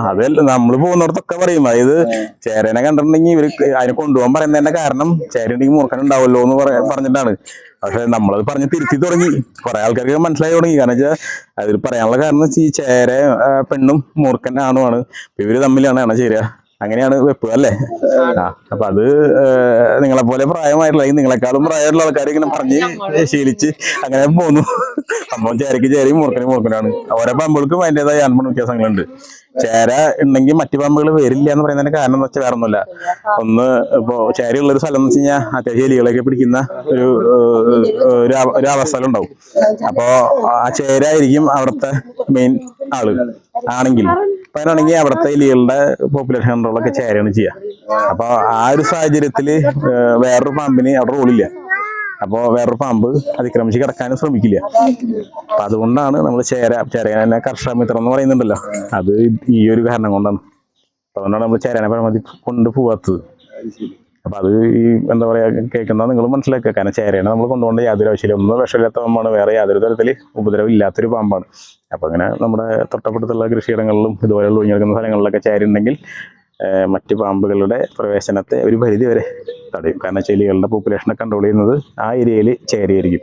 അതല്ല നമ്മള് പോകുന്നിടത്തൊക്കെ പറയും. അതായത് ചേരനെ കണ്ടിട്ടുണ്ടെങ്കിൽ ഇവര് അതിനെ കൊണ്ടുപോകാൻ പറയുന്നതിന്റെ കാരണം ചേരണ്ടെങ്കിൽ മൂർഖൻ ഉണ്ടാവല്ലോ എന്ന് പറഞ്ഞിട്ടാണ്. പക്ഷെ നമ്മളത് പറഞ്ഞ് തിരുത്തി തുടങ്ങി. കുറെ ആൾക്കാർക്ക് മനസ്സിലായി തുടങ്ങി. കാരണം വെച്ചാൽ അതിൽ പറയാനുള്ള കാരണം ഈ ചേര പെണ്ണും മൂർഖൻ ആണുമാണ്. ഇവര് തമ്മിലാണ് അണ ചേരുക. അങ്ങനെയാണ് വെപ്പ് അല്ലേ? അപ്പൊ അത് നിങ്ങളെ പോലെ പ്രായമായിട്ടുള്ള നിങ്ങളെക്കാളും പ്രായമായിട്ടുള്ള ആൾക്കാർ ഇങ്ങനെ പറഞ്ഞ് ശീലിച്ച് അങ്ങനെ പോന്നു. സംഭവം ചേരയ്ക്ക് ചേരയും മൂർഖനും മൂർഖനാണ്. ഓരോ പാമ്പുകൾക്കും അതിൻ്റെതായ ആൺപെൺ വ്യത്യാസങ്ങളുണ്ട്. ചേര ഉണ്ടെങ്കിൽ മറ്റു പാമ്പുകൾ വരില്ല എന്ന് പറയുന്നതിന്റെ കാരണം എന്ന് വെച്ചാൽ വേറെ ഒന്നുമില്ല. ഒന്ന് ഇപ്പോ ചേരയുള്ള ഒരു സ്ഥലം എന്ന് വെച്ച് കഴിഞ്ഞാൽ അത്യാവശ്യം എലികളൊക്കെ പിടിക്കുന്ന ഒരു അവസ്ഥ ഉണ്ടാവും. അപ്പോ ആ ചേരായിരിക്കും അവിടുത്തെ മെയിൻ ആള് ആണെങ്കിൽ. അപ്പൊ അതിനാണെങ്കിൽ അവിടുത്തെ എലികളുടെ പോപ്പുലേഷൻ കൺട്രോളൊക്കെ ചേരയാണ് ചെയ്യുക. അപ്പൊ ആ ഒരു സാഹചര്യത്തില് വേറൊരു പാമ്പിന് അവിടെ റോളില്ല. അപ്പോ വേറൊരു പാമ്പ് അതിക്രമിച്ച് കിടക്കാനും ശ്രമിക്കില്ല. അപ്പൊ അതുകൊണ്ടാണ് നമ്മൾ ചേരനെ കർഷകമിത്രം എന്ന് പറയുന്നുണ്ടല്ലോ, അത് ഈ ഒരു കാരണം കൊണ്ടാണ്. അതുകൊണ്ടാണ് നമ്മൾ ചേരനെ പരമാവധി കൊണ്ടുപോകാത്തത്. അപ്പൊ അത് ഈ എന്താ പറയാ കേൾക്കുന്ന നിങ്ങൾ മനസ്സിലാക്കുക. കാരണം ചേരനെ നമ്മൾ കൊണ്ടുപോകേണ്ട യാതൊരു ആവശ്യമില്ല. ഒന്നും വിഷമില്ലാത്ത പാമ്പാണ്, വേറെ യാതൊരു തരത്തില് ഉപദ്രവം ഇല്ലാത്തൊരു പാമ്പാണ്. അപ്പൊ അങ്ങനെ നമ്മുടെ തൊട്ടപ്പുറത്തുള്ള കൃഷിയിടങ്ങളിലും ഇതുപോലെയുള്ള ഒഴിഞ്ഞെടുക്കുന്ന സ്ഥലങ്ങളിലൊക്കെ ചേര ഉണ്ടെങ്കിൽ മറ്റ് പാമ്പുകളുടെ പ്രവേശനത്തെ ഒരു പരിധി വരെ തടയും. കാരണം ചെലികളുടെ പോപ്പുലേഷനെ കൺട്രോൾ ചെയ്യുന്നത് ആ ഏരിയയിൽ ചേരയായിരിക്കും.